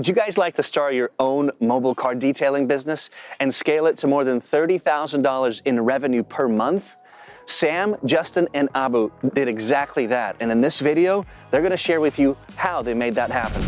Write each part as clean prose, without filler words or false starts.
Would you guys like to start your own mobile car detailing business and scale it to more than $30,000 in revenue per month? Sam, Justin, and Abu did exactly that. And in this video, they're going to share with you how they made that happen.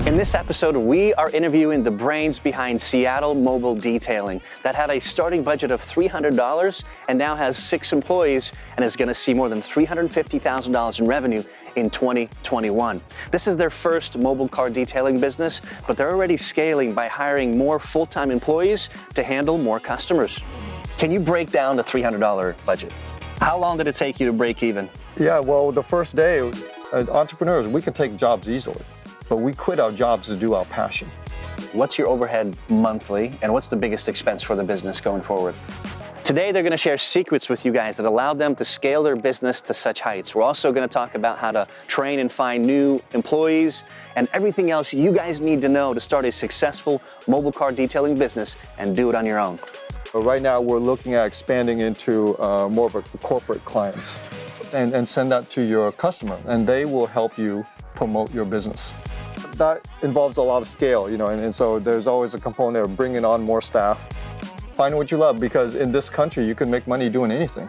In this episode, we are interviewing the brains behind Seattle Mobile Detailing that had a starting budget of $300 and now has 6 employees and is going to see more than $350,000 in revenue in 2021. This is their first mobile car detailing business, but they're already scaling by hiring more full-time employees to handle more customers. Can you break down the $300 budget? How long did it take you to break even? Yeah, well, the first day, entrepreneurs, we can take jobs easily, but we quit our jobs to do our passion. What's your overhead monthly, and what's the biggest expense for the business going forward? Today, they're going to share secrets with you guys that allowed them to scale their business to such heights. We're also going to talk about how to train and find new employees and everything else you guys need to know to start a successful mobile car detailing business and do it on your own. Right now, we're looking at expanding into more of a corporate clients and send that to your customer, and they will help you promote your business. That involves a lot of scale, and so there's always a component of bringing on more staff. Find what you love, because in this country, you can make money doing anything.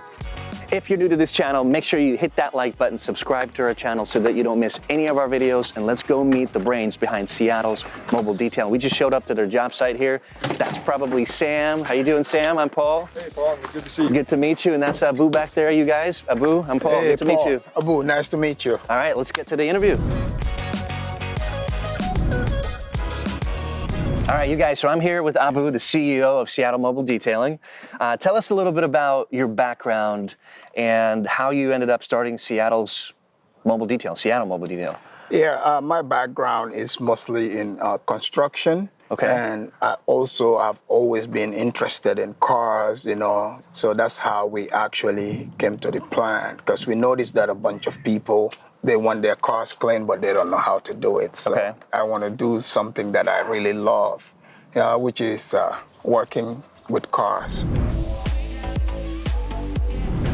If you're new to this channel, make sure you hit that like button, subscribe to our channel so that you don't miss any of our videos, and let's go meet the brains behind Seattle's Mobile Detailing. We just showed up to their job site here. That's probably Sam. How you doing, Sam? I'm Paul. Hey, Paul. Good to see you. Good to meet you. And that's Abu back there, you guys. Abu, I'm Paul. Hey, Good to meet you. Abu, nice to meet you. All right, let's get to the interview. All right, you guys, so I'm here with Abu, the CEO of Seattle Mobile Detailing. Tell us a little bit about your background and how you ended up starting Seattle Mobile Detail. Yeah, my background is mostly in construction. Okay. And I've always been interested in cars, So that's how we actually came to the plan, because we noticed that a bunch of people, they want their cars clean, but they don't know how to do it. So okay. I want to do something that I really love, which is working with cars.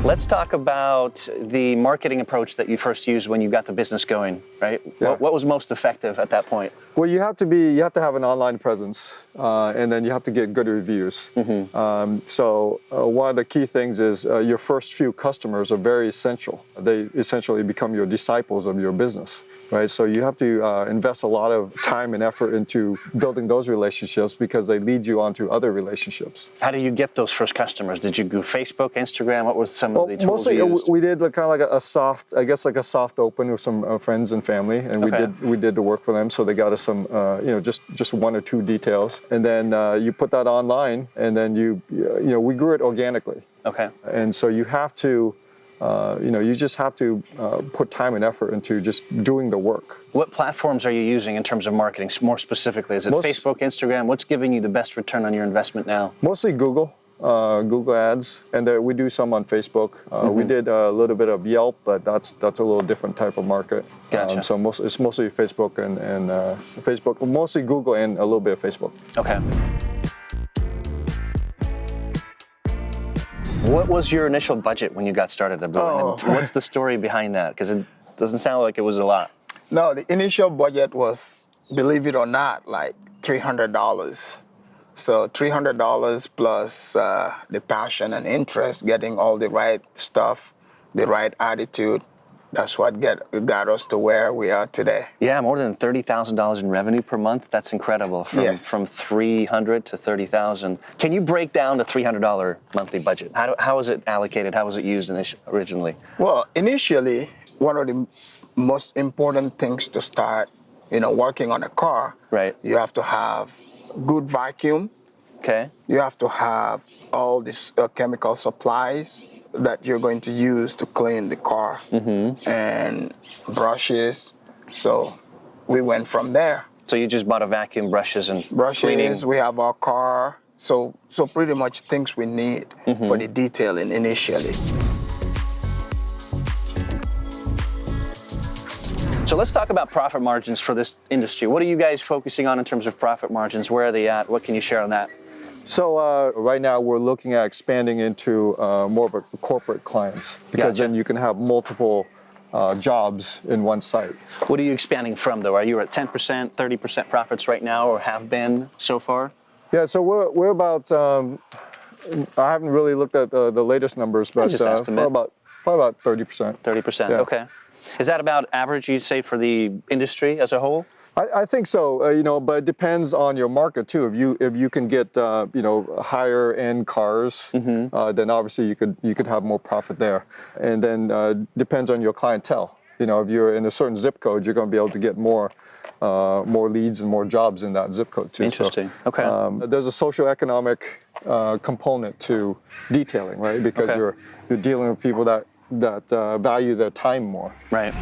Let's talk about the marketing approach that you first used when you got the business going, right? Yeah. What was most effective at that point? Well, you have to have an online presence, and then you have to get good reviews. Mm-hmm. So one of the key things is your first few customers are very essential. They essentially become your disciples of your business, right? So you have to invest a lot of time and effort into building those relationships, because they lead you onto other relationships. How do you get those first customers? Did you do Facebook, Instagram? What were some of the tools mostly you used? we did kind of like a soft open with some friends and family, and okay. we did the work for them. So they got us some, just 1 or 2 details, and then you put that online, and then we grew it organically. Okay. And so you have to, you just have to put time and effort into just doing the work. What platforms are you using in terms of marketing, more specifically? Is it Facebook, Instagram? What's giving you the best return on your investment now? Mostly Google ads, and we do some on Facebook. Mm-hmm. We did a little bit of Yelp, but that's a little different type of market. Gotcha. So it's mostly Facebook and Facebook, mostly Google and a little bit of Facebook. Okay. What was your initial budget when you got started, Abu? And what's the story behind that? Because it doesn't sound like it was a lot. No, the initial budget was, believe it or not, like $300. So $300 plus the passion and interest, getting all the right stuff, the right attitude. That's what got us to where we are today. Yeah, more than $30,000 in revenue per month. That's incredible. Yes. From $300 to $30,000. Can you break down the $300 monthly budget? How was it allocated? How was it used originally? Well, initially, one of the most important things to start, working on a car, right? You have to have good vacuum. Okay. You have to have all these chemical supplies that you're going to use to clean the car, mm-hmm. and brushes. So we went from there. So you just bought a vacuum, brushes, and cleaning. We have our car. So pretty much things we need, mm-hmm. for the detailing initially. So let's talk about profit margins for this industry. What are you guys focusing on in terms of profit margins? Where are they at? What can you share on that? So right now we're looking at expanding into more of a corporate clients, because Gotcha. then you can have multiple jobs in one site. What are you expanding from, though? Are you at 10%, 30% profits right now, or have been so far? Yeah, so we're about. I haven't really looked at the latest numbers, but Just estimate. probably about 30%. 30%. Yeah. Okay. Is that about average, you say, for the industry as a whole? I think so, but it depends on your market too. If you can get higher end cars, then obviously you could have more profit there. And then depends on your clientele. If you're in a certain zip code, you're going to be able to get more leads and more jobs in that zip code too. Interesting. So, Okay. there's a socioeconomic component to detailing, right? Because Okay. you're dealing with people that value their time more. Right.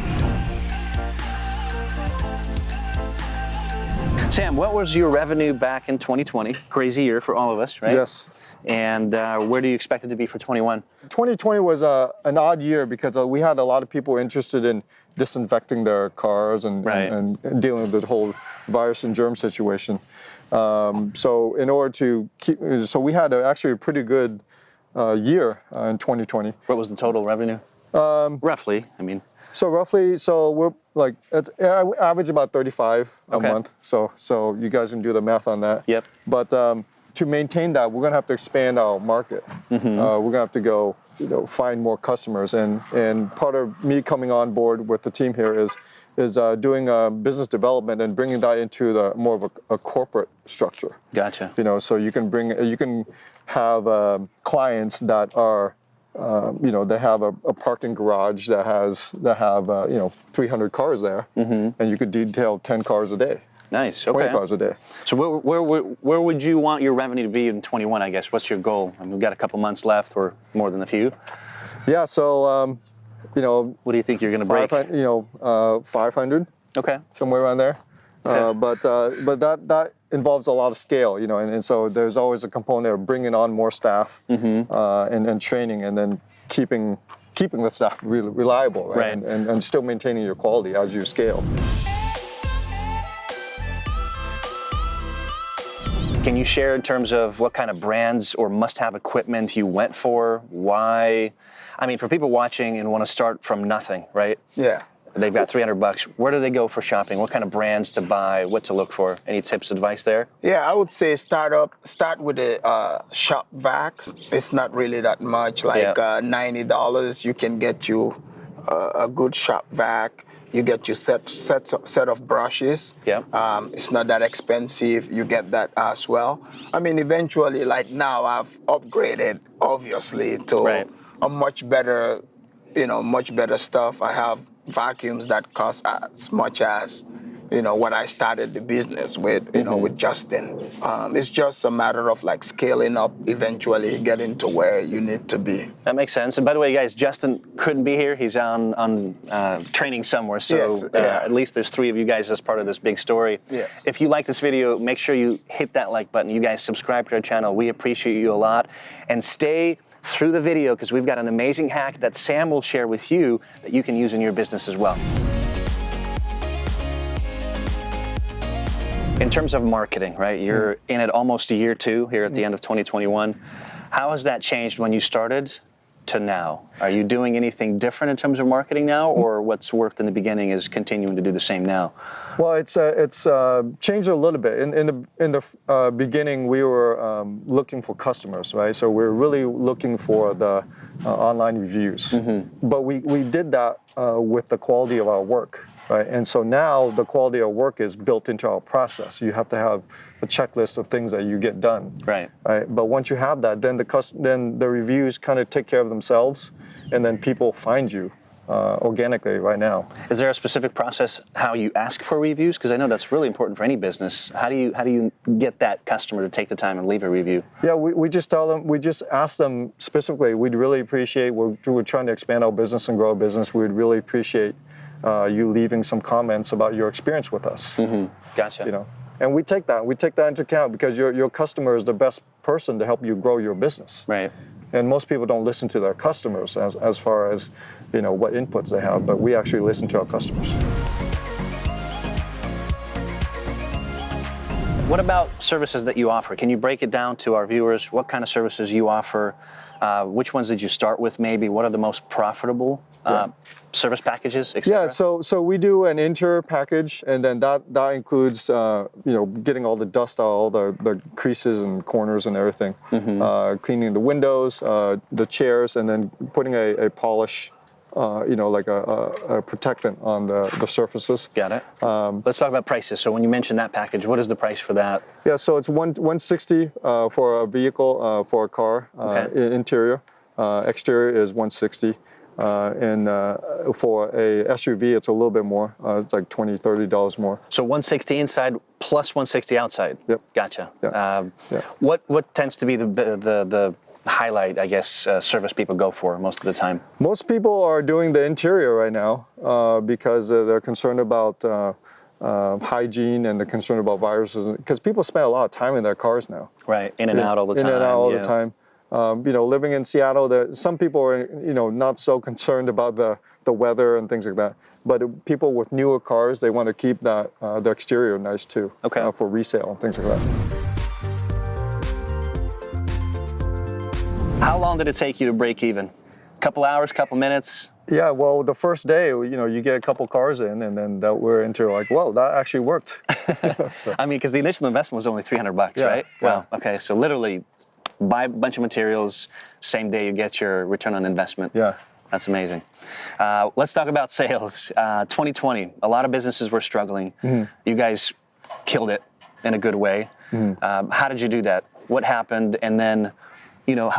Sam, what was your revenue back in 2020? Crazy year for all of us, right? Yes. And where do you expect it to be for 21? 2020 was an odd year because we had a lot of people interested in disinfecting their cars and dealing with the whole virus and germ situation. So in order to we had actually a pretty good year in 2020. What was the total revenue? Roughly, I mean. So roughly, we're like I average about 35 a month. So you guys can do the math on that. Yep. But to maintain that, we're gonna have to expand our market. We're gonna have to go, find more customers. And part of me coming on board with the team here is doing business development and bringing that into more of a corporate structure. Gotcha. So you can have clients that are. They have a parking garage that have 300 cars there, and you could detail 10 cars a day. Nice. 20 Okay. cars a day. So where would you want your revenue to be in 21? I guess. What's your goal? I mean, we've got a couple months left, or more than a few. Yeah. So what do you think you're going to break? 500. Okay. Somewhere around there. Okay. But that involves a lot of scale, and so there's always a component of bringing on more staff and training, and then keeping the staff reliable, right? And still maintaining your quality as you scale. Can you share in terms of what kind of brands or must-have equipment you went for? Why? I mean, for people watching and want to start from nothing, right? Yeah. They've got $300. Where do they go for shopping? What kind of brands to buy? What to look for? Any tips, advice there? Yeah, I would say start with a shop vac. It's not really that much, like $90. You can get you a good shop vac. You get your set of brushes. Yeah. It's not that expensive. You get that as well. I mean, eventually, like now, I've upgraded obviously to a much better stuff. I have vacuums that cost as much as what I started the business with, with Justin. It's just a matter of like scaling up, eventually getting to where you need to be. That makes sense. And by the way, guys, Justin couldn't be here. He's on training somewhere. So at least there's 3 of you guys as part of this big story. Yes. If you like this video, make sure you hit that like button. You guys subscribe to our channel. We appreciate you a lot. And stay through the video because we've got an amazing hack that Sam will share with you that you can use in your business as well. In terms of marketing, right? You're in it almost a year too, here at the end of 2021. How has that changed when you started to now? Are you doing anything different in terms of marketing now, or what's worked in the beginning is continuing to do the same now? Well, it's changed a little bit. In the beginning, we were looking for customers, right? So we're really looking for the online reviews. But we did that with the quality of our work, right? And so now the quality of work is built into our process. You have to have a checklist of things that you get done, right? But once you have that, then the reviews kind of take care of themselves, and then people find you organically right now. Is there a specific process how you ask for reviews? Because I know that's really important for any business. How do you get that customer to take the time and leave a review? Yeah, we just tell them, we just ask them specifically, we'd really appreciate, we're trying to expand our business and grow our business. We'd really appreciate you leaving some comments about your experience with us. Gotcha. And we take that into account because your customer is the best person to help you grow your business. Right. And most people don't listen to their customers as far as, what inputs they have, but we actually listen to our customers. What about services that you offer? Can you break it down to our viewers? What kind of services you offer? Which ones did you start with maybe? What are the most profitable? service packages, etc.? Yeah, so we do an interior package, and then that includes getting all the dust out, all the creases and corners and everything, cleaning the windows, the chairs, and then putting a polish, like a protectant on the surfaces. Got it. Let's talk about prices. So when you mention that package, what is the price for that? Yeah, so it's $160 for a vehicle, for a car, interior. Exterior is $160. And for a SUV, it's a little bit more. It's like $20, $30 more. So $160 inside plus $160 outside. Yep. Gotcha. Yeah. What tends to be the highlight, I guess, service people go for most of the time? Most people are doing the interior right now because they're concerned about hygiene, and they're concerned about viruses, because people spend a lot of time in their cars now. Right, in and out all the time. In and out all the time. Living in Seattle, some people are, not so concerned about the weather and things like that. But people with newer cars, they want to keep the exterior nice too, for resale and things like that. How long did it take you to break even? Couple hours, couple minutes? Yeah, well, the first day, you get a couple cars in, and then we're into like, whoa, that actually worked. So. I mean, because the initial investment was only $300, right? Yeah. Wow. Okay, so literally buy a bunch of materials, same day you get your return on investment. Yeah. That's amazing. Let's talk about sales. 2020, a lot of businesses were struggling. You guys killed it in a good way. How did you do that? What happened? And then,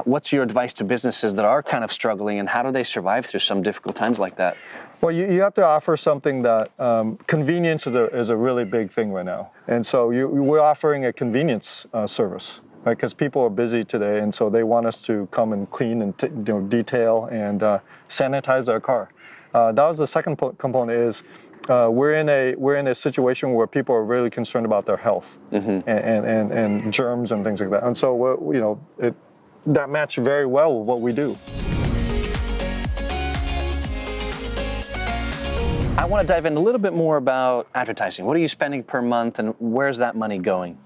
what's your advice to businesses that are kind of struggling, and how do they survive through some difficult times like that? Well, you have to offer something that convenience is a really big thing right now. And so we're offering a convenience service. Right, because people are busy today, and so they want us to come and clean and detail and sanitize their car. That was the second component. Is we're in a situation where people are really concerned about their health and germs and things like that. And so that matched very well with what we do. I want to dive in a little bit more about advertising. What are you spending per month, and where's that money going?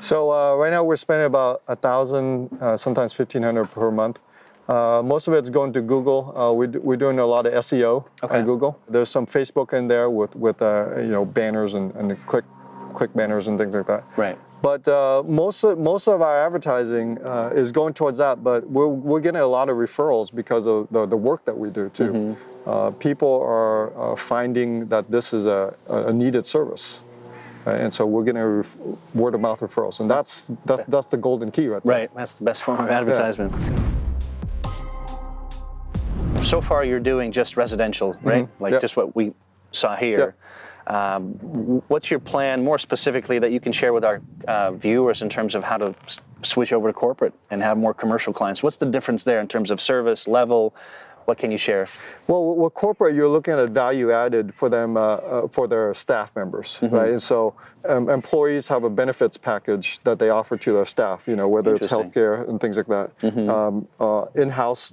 So right now we're spending about $1,000, sometimes $1,500 per month. Most of it's going to Google. We're doing a lot of SEO on Google. There's some Facebook in there with banners and click banners and things like that. Right. But most of our advertising is going towards that. But we're getting a lot of referrals because of the work that we do too. People are finding that this is a needed service. And so we're getting word of mouth referrals, and that's the golden key right there. Right, that's the best form of advertisement. So far, you're doing just residential, right? Just what we saw here. What's your plan, more specifically, that you can share with our viewers in terms of how to switch over to corporate and have more commercial clients? What's the difference there in terms of service level? What can you share? Well, with corporate, you're looking at value added for them, for their staff members, right? And so employees have a benefits package that they offer to their staff, whether it's healthcare and things like that, in-house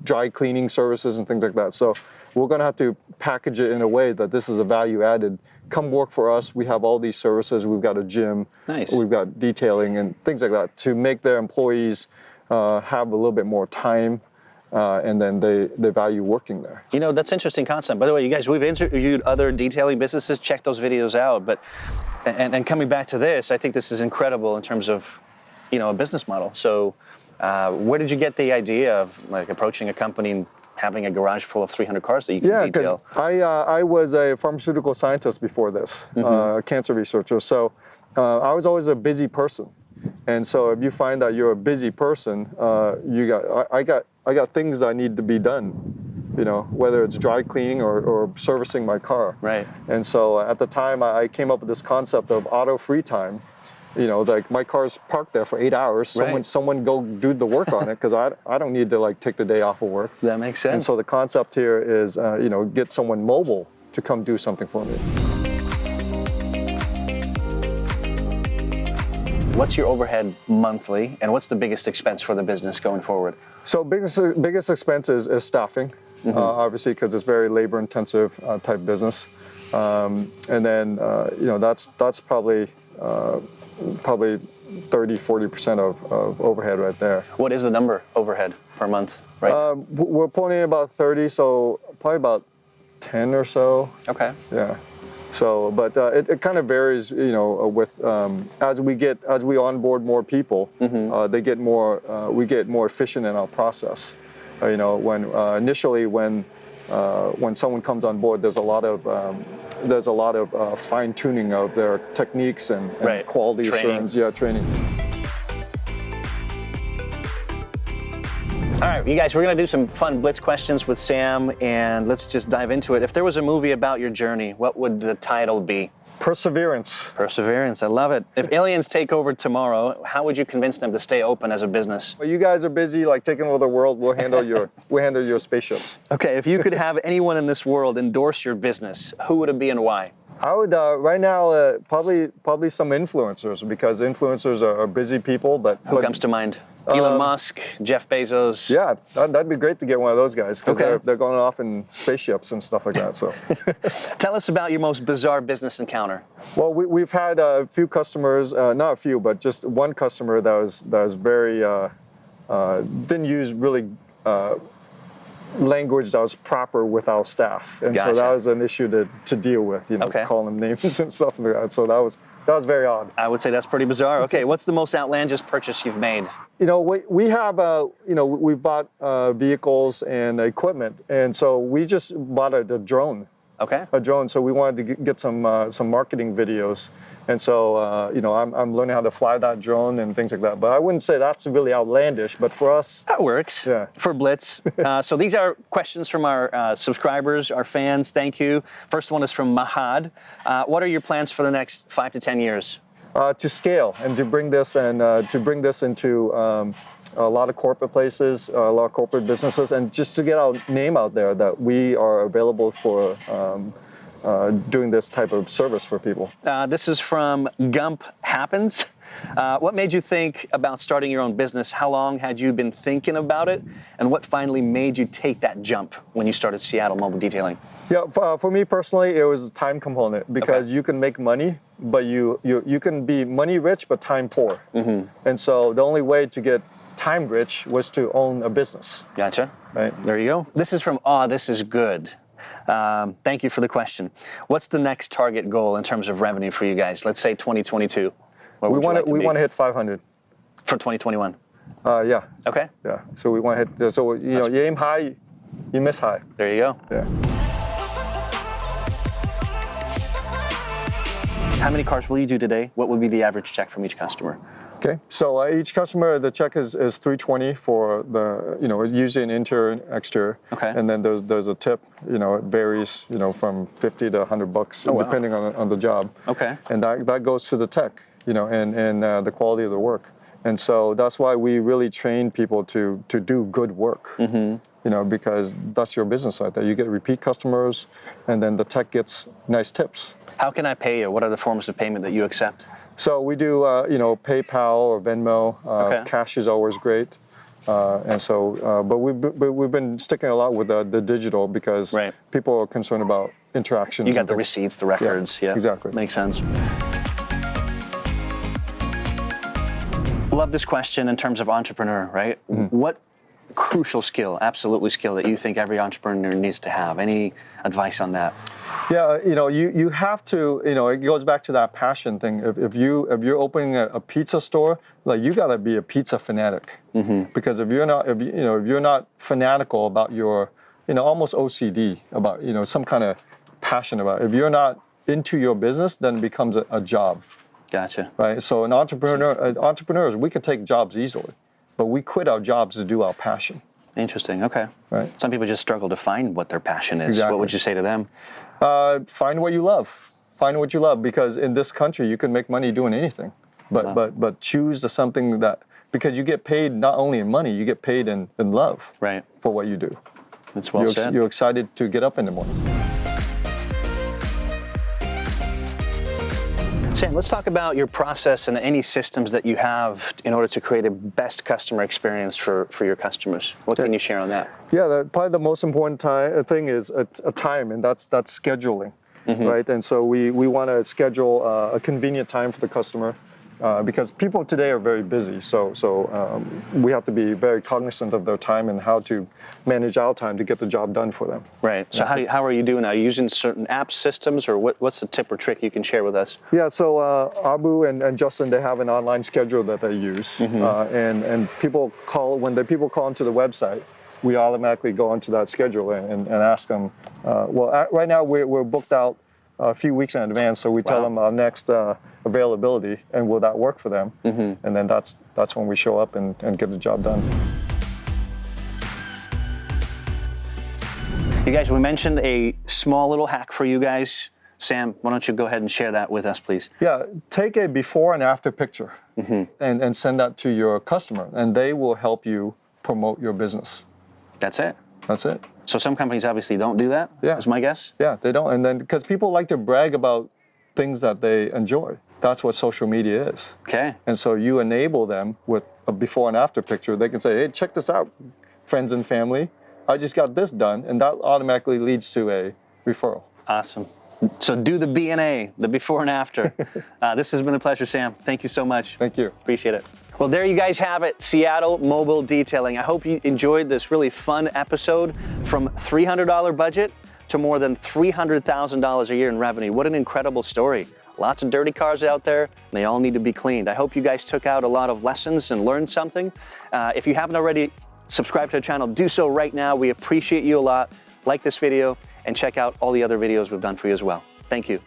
dry cleaning services and things like that. So we're going to have to package it in a way that this is a value added. Come work for us. We have all these services. We've got a gym. Nice. We've got detailing and things like that to make their employees have a little bit more time. And then they value working there. That's an interesting concept. By the way, you guys, we've interviewed other detailing businesses. Check those videos out. But and coming back to this, I think this is incredible in terms of, a business model. So, where did you get the idea of approaching a company and having a garage full of 300 cars that you can detail? Yeah, because I was a pharmaceutical scientist before this, a cancer researcher. So I was always a busy person. And so if you find that you're a busy person, I got things that I need to be done, whether it's dry cleaning or servicing my car. Right. And so at the time, I came up with this concept of auto free time. Like my car's parked there for 8 hours. Someone go do the work on it, because I don't need to take the day off of work. That makes sense. And so the concept here is, get someone mobile to come do something for me. What's your overhead monthly, and what's the biggest expense for the business going forward? So biggest expense is staffing, obviously, because it's very labor-intensive type business. And then that's probably 30-40% of overhead right there. What is the number overhead per month? right? We're pulling in about 30, so probably about 10 or so. Okay. Yeah. So, but it kind of varies, with as we onboard more people, they get more. We get more efficient in our process. When initially when someone comes on board, there's a lot of fine tuning of their techniques and Right. quality Training. assurance. Yeah, training. All right, you guys, we're going to do some fun Blitz questions with Sam, and let's just dive into it. If there was a movie about your journey, what would the title be? Perseverance. Perseverance, I love it. If aliens take over tomorrow, how would you convince them to stay open as a business? Well, you guys are busy, like taking over the world. We'll handle your spaceships. Okay, if you could have anyone in this world endorse your business, who would it be and why? I would right now probably some influencers, because influencers are busy people. But Who comes to mind? Elon Musk, Jeff Bezos. Yeah, that'd be great to get one of those guys, because Okay. they're going off in spaceships and stuff like that. So, Tell us about your most bizarre business encounter. well, we've had a few customers, not a few, but just one customer that was very didn't use really language that was proper with our staff, and Gotcha. so that was an issue to deal with. Okay. Calling them names and stuff like that. So that was very odd. I would say that's pretty bizarre. Okay, what's the most outlandish purchase you've made? We have we've bought vehicles and equipment, and so we just bought a drone. Okay. A drone. So we wanted to get some marketing videos, and so I'm learning how to fly that drone and things like that. But I wouldn't say that's really outlandish. But for us, That works. Yeah. For Blitz. So these are questions from our subscribers, our fans. Thank you. First one is from Mahad. What are your plans for the next 5 to 10 years? to scale and to bring this into a lot of corporate places, a lot of corporate businesses, and just to get our name out there that we are available for doing this type of service for people. This is from Gump Happens. What made you think about starting your own business? How long had you been thinking about it? And what finally made you take that jump when you started Seattle Mobile Detailing? Yeah, for me personally, it was a time component because you can make money, but you can be money rich but time poor. Mm-hmm. And so the only way to get time rich was to own a business. Gotcha. Right. There you go. This is from This Is Good. Thank you for the question. What's the next target goal in terms of revenue for you guys? Let's say 2022. We want to hit 500 for 2021. Yeah. Okay. Yeah. So we want to hit. So you aim high, you miss high. There you go. Yeah. How many cars will you do today? What would be the average check from each customer? Okay, so each customer, the check is $320 for the, usually an interior and exterior. Okay. And then there's a tip, it varies, from $50 to $100 depending on the job. Okay. And that goes to the tech, and the quality of the work. And so that's why we really train people to do good work. Mm-hmm. Because that's your business right there. You get repeat customers, and then the tech gets nice tips. How can I pay you? What are the forms of payment that you accept? So we do, PayPal or Venmo. Cash is always great, and so. But we've been sticking a lot with the digital because people are concerned about interactions. You got the receipts, the records. Yeah, exactly. Makes sense. Love this question in terms of entrepreneur, right? Mm-hmm. What crucial skill, absolutely skill, that you think every entrepreneur needs to have? Any advice on that? Yeah, you have to, it goes back to that passion thing. If you're opening a pizza store, like you got to be a pizza fanatic. Mm-hmm. Because if you're not fanatical about your, almost OCD about, some kind of passion about it. If you're not into your business, then it becomes a job. Gotcha. Right. So entrepreneurs, we can take jobs easily, but we quit our jobs to do our passion. Interesting. Okay. Right. Some people just struggle to find what their passion is. Exactly. What would you say to them? Find what you love. Find what you love, because in this country you can make money doing anything. But choose something that, because you get paid not only in money, you get paid in love. Right. For what you do. That's well said. You're excited to get up in the morning. Sam, let's talk about your process and any systems that you have in order to create a best customer experience for your customers. What can you share on that? Yeah, probably the most important thing is a time, and that's scheduling, right? And so we want to schedule a convenient time for the customer, because people today are very busy. So we have to be very cognizant of their time and how to manage our time to get the job done for them. Right. So how are you doing that? Are you using certain app systems, or what's the tip or trick you can share with us? Yeah, so Abu and Justin, they have an online schedule that they use, and people call people call into the website. We automatically go onto that schedule and ask them. Right now we're booked out a few weeks in advance, so we tell them our next availability and will that work for them, and then that's when we show up and get the job done. You guys, we mentioned a small little hack for you guys. Sam, why don't you go ahead and share that with us, please? Yeah, take a before and after picture and send that to your customer, and they will help you promote your business. That's it. That's it. So some companies obviously don't do that, is my guess? Yeah, they don't. And then because people like to brag about things that they enjoy. That's what social media is. Okay. And so you enable them with a before and after picture. They can say, hey, check this out, friends and family. I just got this done. And that automatically leads to a referral. Awesome. So do the B&A, the before and after. This has been a pleasure, Sam. Thank you so much. Thank you. Appreciate it. Well, there you guys have it, Seattle Mobile Detailing. I hope you enjoyed this really fun episode, from $300 budget to more than $300,000 a year in revenue. What an incredible story. Lots of dirty cars out there, and they all need to be cleaned. I hope you guys took out a lot of lessons and learned something. If you haven't already subscribed to our channel, do so right now. We appreciate you a lot. Like this video and check out all the other videos we've done for you as well. Thank you.